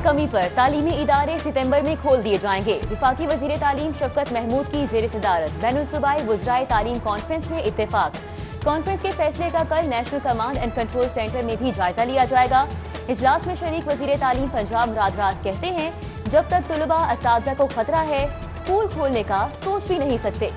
कमी पर तालीमी इदारे सितंबर में खोल दिए जाएंगे। वफाकी वजीर तालीम शफकत महमूद की जेर सदारत बैनुल-सूबाई वज़राए तालीम कॉन्फ्रेंस में इत्तेफाक। कॉन्फ्रेंस के फैसले का कल national command and control centre में भी जायजा लिया जाएगा। इजलास में शरीक वजीर तालीम पंजाब मुराद राज कहते हैं, जब तक तलबा असातिज़ा को खतरा है, स्कूल खोलने का सोच भी नहीं सकते।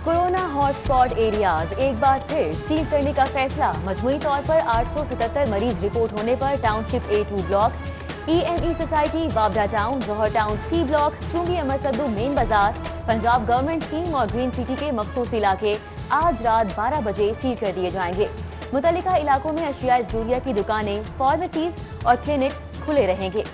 कोरोना हॉटस्पॉट एरियाज एक बार फिर सील करने का फैसला। मजमूई तौर पर 877 मरीज रिपोर्ट होने पर township A2 block, EME society, Babra town, Johar town C block, Chungi Amar Sidhu main बाजार, पंजाब गवर्नमेंट स्कीम और ग्रीन सिटी के मखसूस इलाके आज रात 12 बजे सील कर दिए जाएंगे। मुतल्लिका इलाकों में अशिया ज़रूरिया की दुकानें, फार्मेसीज और क्लिनिक्स खुले रहेंगे।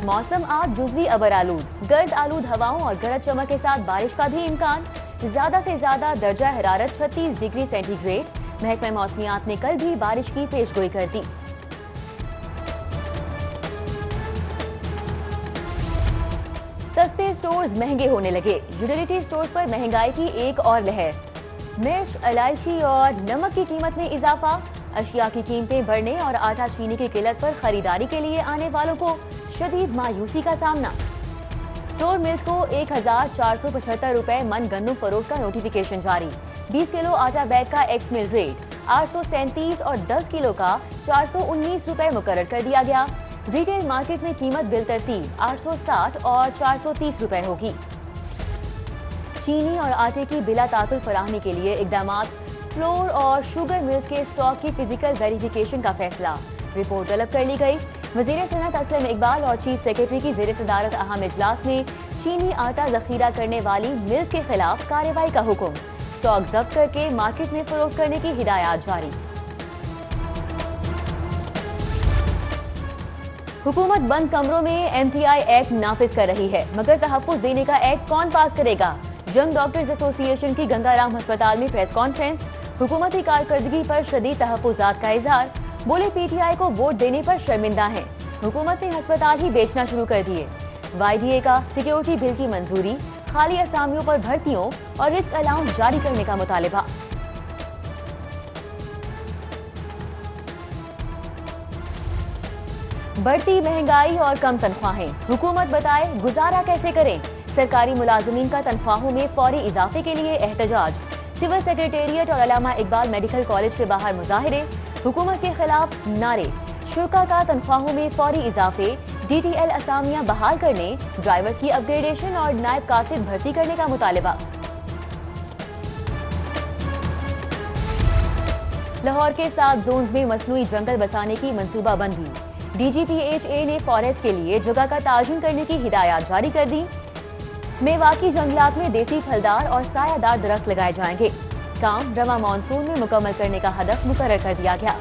मौसम आज जुज़वी अबर आलूद, गर्द आलूद हवाओं और गरज चमक के साथ बारिश का भी इम्कान। ज्यादा से ज्यादा दर्जा हरारत 36 डिग्री सेंटीग्रेड। महकमा मौसमियात ने कल भी बारिश की पेशगोई कर दी। सस्ते स्टोर्स महंगे होने लगे। यूटिलिटी स्टोर्स पर महंगाई की एक और लहर। मिर्च, इलायची और नमक की कीमत में इजाफा। अशिया की कीमतें बढ़ने और आटा चीनी की किल्लत पर खरीदारी के लिए आने वालों को शदीद मायूसी का सामना। स्टोर मिल्स को 1475 रुपए मन गन्नू फरोख्त का नोटिफिकेशन जारी। 20 किलो आटा बैग का एक्स मिल रेट 837 और 10 किलो का 419 रुपए मुकर्रर कर दिया गया। रिटेल मार्केट में कीमत बिलतरतीब 860 और 430 रुपए होगी। चीनी और आटे की बिला ताकुल फराहमी के लिए इकदाम। फ्लोर और शुगर मिल्स के स्टॉक की फिजिकल वेरिफिकेशन का फैसला। रिपोर्ट तलब कर ली गई। वज़ीर सनअत असलम इकबाल और चीफ सेक्रेटरी की जेर सदारत अहम इजलास में चीनी आटा जखीरा करने वाली मिल्स के खिलाफ कार्रवाई का हुक्म। स्टॉक जब्त करके मार्केट में फरोख्त करने की हिदायत जारी। हुकूमत बंद कमरों में MTI एक्ट नाफिज कर रही है, मगर तहफ़्फ़ुज़ देने का एक्ट कौन पास करेगा? यंग डॉक्टर्स एसोसिएशन की गंगाराम अस्पताल में प्रेस कॉन्फ्रेंस। हुकूमती कारकर्दगी पर शदीद तहफ़्फ़ुज़ात का इज़हार। बोले PTI को वोट देने पर शर्मिंदा है। हुकूमत ने अस्पताल ही बेचना शुरू कर दिए। YDA का सिक्योरिटी बिल की मंजूरी, खाली असामियों पर भर्तियों और रिस्क अलाउंस जारी करने का मुतालिबा। बढ़ती महंगाई और कम तनख्वाहें, हुकूमत बताए गुजारा कैसे करें। सरकारी मुलाजमीन का तनख्वाहों में फौरी इजाफे के लिए एहतजाज। सिविल सेक्रेटेरिएट और अल्लामा इकबाल मेडिकल कॉलेज के बाहर मुजाहिरे। हुकूमत के खिलाफ नारे। शुरा का तनख्वाहों में फौरी इजाफे, DTL असामियां बहाल करने, ड्राइवर्स की अपग्रेडेशन और नायब कासिद भर्ती करने का मुतालिबा। लाहौर के 7 जोन्स में मसनूई जंगल बसाने की मंसूबाबंदी। DGPHA ने फॉरेस्ट के लिए जगह का ताज़ीन करने की हिदायत जारी कर दी। मेवाकी जंगलात में देसी फलदार और सायादार दरख्त लगाए जाएंगे। काम रवा मानसून में मुकम्मल करने का हदफ मुकर्रर कर दिया गया।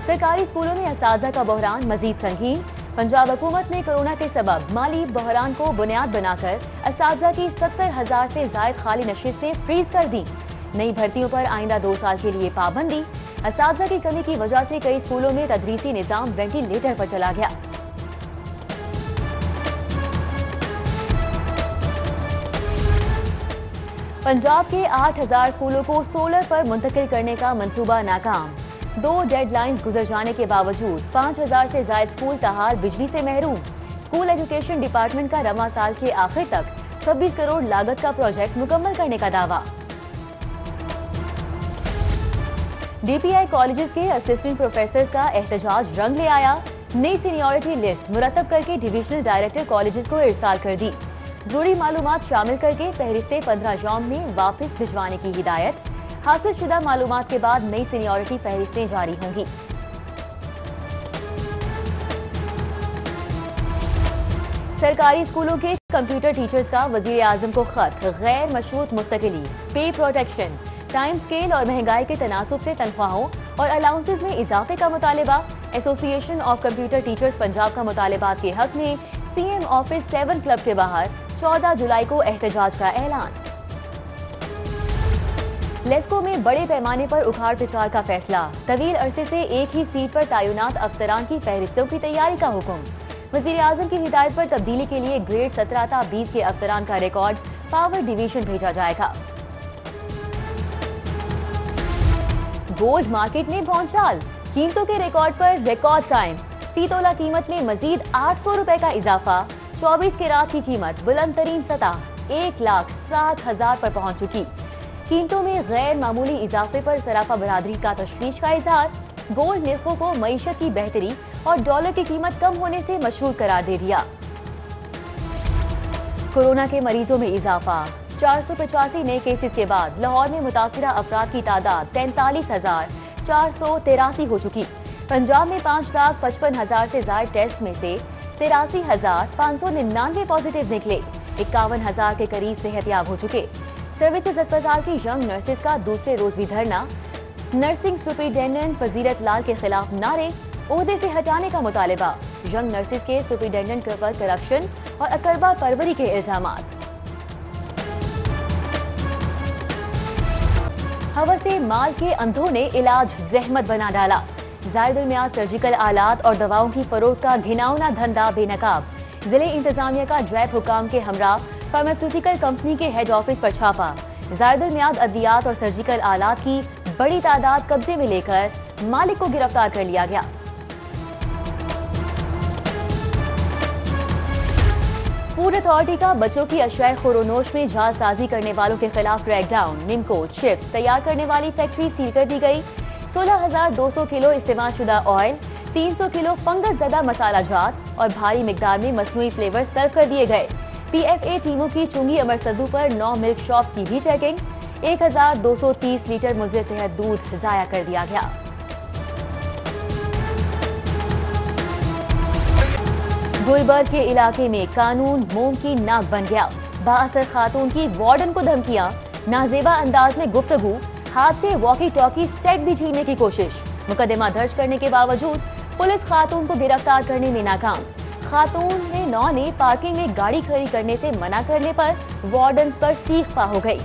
सरकारी स्कूलों में असातिज़ा का बहरान मजीद संगीन। पंजाब हुकूमत ने कोरोना के सबब माली बहरान को बुनियाद बनाकर असातिज़ा की 70,000 से ज़ायद खाली नशिस्तें फ्रीज कर दी। नई भर्तियों पर आइंदा 2 साल के लिए पाबंदी। असातिज़ा की कमी की वजह से कई स्कूलों में तदरीसी निज़ाम वेंटिलेटर पर चला गया। पंजाब के 8,000 स्कूलों को सोलर पर मुंतकिल करने का मंसूबा नाकाम। 2 डेडलाइंस गुजर जाने के बावजूद 5,000 से ज्यादा स्कूल तहार बिजली से महरूम। स्कूल एजुकेशन डिपार्टमेंट का रवा साल के आखिर तक 26 करोड़ लागत का प्रोजेक्ट मुकम्मल करने का दावा। DPI कॉलेजेस के असिस्टेंट प्रोफेसर का एहतजाज रंग ले आया। नई सीनियरिटी लिस्ट मुरतब करके डिविजनल डायरेक्टर कॉलेजेस को इरसाल कर दी। जरूरी मालूमात शामिल करके फहरिस्तें 15 यौम में वापस भिजवाने की हिदायत। हासिल शुदा मालूमात के बाद नई सीनियरिटी फहरिस्तें जारी होंगी। सरकारी स्कूलों के कंप्यूटर टीचर्स का वजीर आजम को खत। गैर मशरूत मुस्तकिली, पे प्रोटेक्शन, टाइम स्केल और महंगाई के तनासुब से तनख्वाहों और अलाउंसेस में इजाफे का मुतालिबा। Association of computer teachers Punjab का मुतालिबात के हक में CM ऑफिस 7 क्लब के बाहर 14 जुलाई को एहतजाज का ऐलान। लेस्को में बड़े पैमाने पर उखाड़ पिछाड़ का फैसला। तवील अरसे से एक ही सीट पर तैनात अफसरान की फहरिस्तों की तैयारी का हुक्म। वजीर आजम की हिदायत पर तब्दीली के लिए ग्रेड 17 था 20 के अफसरान का रिकॉर्ड पावर डिवीजन भेजा जाएगा। गोल्ड मार्केट में भौचाल, कीमतों के रिकॉर्ड पर रिकॉर्ड कायम। फी तोला कीमत में मजीद 800 रुपए का इजाफा। 24 कैरात की कीमत बुलंद तरीन सतह 1,60,000 पर पहुंच चुकी। कीमतों में गैर मामूली इजाफे पर सराफा बरादरी का तशवीश का इजहार। गोल्ड निर्खों को मईशत की बेहतरी और डॉलर की कीमत कम होने से मशहूर करार दे दिया। कोरोना के मरीजों में इजाफा। 485 नए केसेस के बाद लाहौर में मुतासिरा अफराद की तादाद 43,483 हो चुकी। पंजाब में 5,55,000 से ज्यादा टेस्ट में से 83,599 पॉजिटिव निकले। 51,000 के करीब सेहतयाब हो चुके। सर्विसेज अस्पताल की यंग नर्सेज का दूसरे रोज भी धरना। नर्सिंग सुपरिटेंडेंट फजीरत लाल के खिलाफ नारे, ओहदे से हटाने का मुतालबा। यंग नर्सेज के सुपरिटेंडेंट पर करप्शन और अकरबा परवरी के इल्जामात। हवसे माल के अंधों ने इलाज जहमत बना डाला। जायदुल मियाद सर्जिकल आलात और दवाओं की फरोख्त का घिनौना धंधा बेनकाब। जिले इंतजामिया का जैब हुकाम के हमरा फार्मास्यूटिकल कंपनी के हेड ऑफिस पर छापा। जायदुल मियाद अद्वियात और सर्जिकल आलात की बड़ी तादाद कब्जे में लेकर मालिक को गिरफ्तार कर लिया गया। फूड अथॉरिटी का बच्चों की अशियाए खुरोनोश में जालसाजी करने वालों के खिलाफ क्रैकडाउन। निमको चिप्स तैयार करने वाली फैक्ट्री सील कर दी गई। 16,200 किलो इस्तेमाल शुदा ऑयल, 300 किलो फंगस ज़दा मसाला जात और भारी मिकदार में मसनूई फ्लेवर सर्व कर दिए गए। PFA टीमों की चुंगी अमर सद्दू पर 9 मिल्क शॉप्स की भी चेकिंग। 1,230 लीटर मुज़र सेहत दूध जाया कर दिया गया। गुलबर्ग के इलाके में कानून मोम की नाक बन गया। बाअसर खातून की वार्डन को धमकियां, नाजेबा अंदाज में गुफ्तगू, हाथ से वॉकी टॉकी सेट भी छीनने की कोशिश। मुकदमा दर्ज करने के बावजूद पुलिस खातून को गिरफ्तार करने में नाकाम। खातून ने 9 ने पार्किंग में गाड़ी खड़ी करने से मना करने पर वार्डन पर सीख पा हो गई।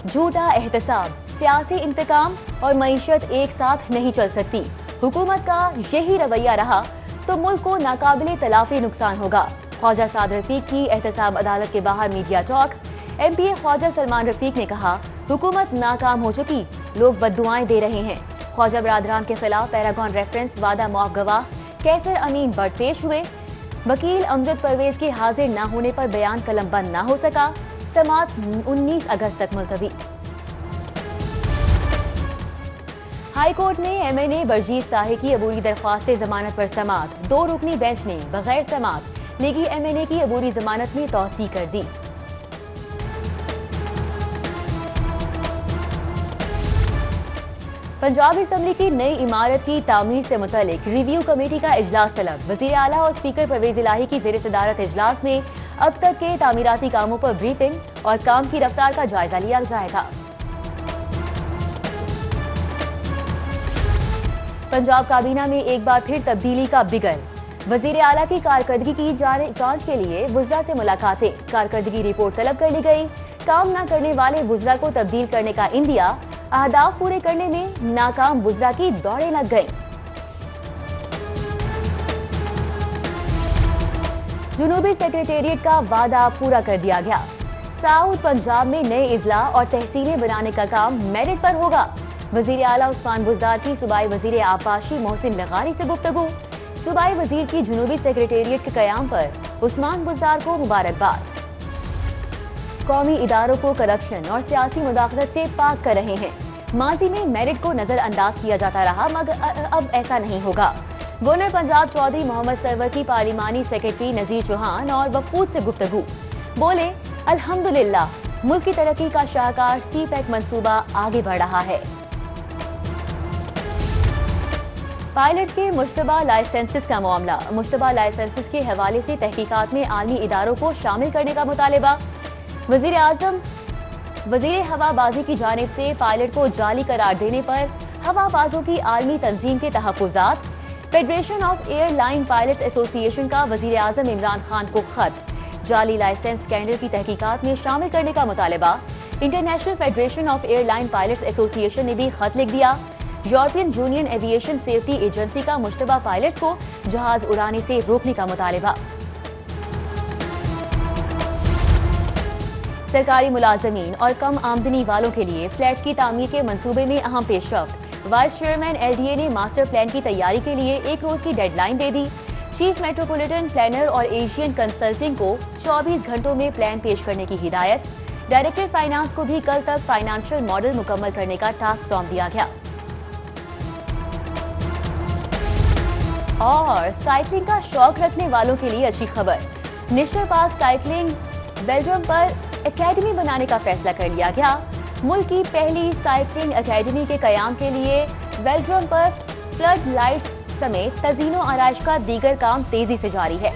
झूठा एहतसाब, सियासी इंतकाम और मईशत एक साथ नहीं चल सकती। हुकूमत का यही रवैया रहा तो मुल्क को नाकाबिले तलाफी नुकसान होगा। ख्वाजा साद रफीक की एहतसाब अदालत के बाहर media talk. MPA Khawaja Salman Rafiq ने कहा, हुकूमत नाकाम हो चुकी, लोग बद्दुआएं दे रहे हैं। ख्वाजा बरादरान के खिलाफ पैरागॉन रेफरेंस वादा मुआफ गवाह कैसर अमीन बट पेश हुए। वकील अमजद परवेज के हाजिर न होने पर बयान कलमबंद न हो सका। समात 19 अगस्त तक मुलतवी। हाई कोर्ट ने MNA बरजीज ताहे की अबूरी दरख्वास्त जमानत पर समात। 2 रुकनी बेंच ने बगैर समात लीगी MNA की अबूरी जमानत में तौसीह कर दी। पंजाब असम्बली की नई इमारत की तामीर से मुतल्लिक रिव्यू कमेटी का इजलास तलब। वज़ीर आला और स्पीकर परवेज इलाही की ज़ेर सदारत इजलास में अब तक के तामीराती कामों पर ब्रीफिंग और काम की रफ्तार का जायजा लिया जाएगा। पंजाब काबीना में एक बार फिर तब्दीली का बिगल। वज़ीर आला की कारकर्दगी की जांच के लिए वुज़रा से मुलाकातें। कारकर्दगी रिपोर्ट तलब कर ली गई। काम न करने वाले वुज़रा को तब्दील करने का इंदिया। अहदाफ पूरे करने में नाकाम वुज़रा की दौड़ें लग गई। जुनूबी सेक्रेटेरिएट का वादा पूरा कर दिया गया। साउथ पंजाब में नए इजला और तहसीलें बनाने का काम मेरिट पर होगा। वजीर आला उस्मान बुज़दार की सूबाई वजीर आबाशी मोहसिन लगारी से गुफ्तगू। सूबाई वजीर की जुनूबी सेक्रेटेरिएट के कयाम पर उस्मान बुज़दार को मुबारकबाद। कौमी इदारों को करप्शन और सियासी मुदाखलत से पाक कर रहे हैं। माजी में मेरिट को नजरअंदाज किया जाता रहा, मगर अब ऐसा नहीं होगा। गवर्नर पंजाब चौधरी मोहम्मद सरवर की पार्लिमानी सेक्रेटरी नजीर चौहान और वफूद से गुफ्तगू। बोले, अल्हम्दुलिल्लाह मुल्क की तरक्की का शाहकार CPEC मंसूबा आगे बढ़ रहा है। पायलट्स के मुश्तबा लाइसेंसेस का मामला। मुश्तबा लाइसेंसेस के हवाले से तहकीकात में आलमी इदारों को शामिल करने का मुतालिबा। वजीर आजम वजीर हवाबाजी की जानिब से पायलट को जाली करार देने पर हवाबाजों की आलमी तंजीम के तहफ़्फ़ुज़ात। Federation of airline pilots association का वजीर आजम इमरान खान को खत। जाली लाइसेंस स्कैंडल की तहकीकात में शामिल करने का मुतालिबा। International federation of airline pilots association ने भी खत लिख दिया। European union aviation safety agency का मुश्तबा पायलट्स को जहाज उड़ाने से रोकने का मुतालिबा। सरकारी मुलाजमीन और कम आमदनी वालों के लिए फ्लैट्स की तामीर के मंसूबे में अहम पेशरफ्त। वाइस चेयरमैन LDA ने मास्टर प्लान की तैयारी के लिए 1 रोज की डेडलाइन दे दी। चीफ मेट्रोपॉलिटन प्लानर और एशियन कंसल्टिंग को 24 घंटों में प्लान पेश करने की हिदायत। डायरेक्टर फाइनेंस को भी कल तक फाइनेंशियल मॉडल मुकम्मल करने का टास्क सौंप दिया गया। और साइकिलिंग का शौक रखने वालों के लिए अच्छी खबर। नेशनल पार्क साइकिलिंग वेलोड्रोम पर एकेडमी बनाने का फैसला कर लिया गया। मुल्क की पहली साइकिलिंग एकेडमी के कयाम के लिए वेलोड्रोम पर फ्लड लाइट्स समेत तज़ीनो आराइश का दीगर काम तेजी से जारी है।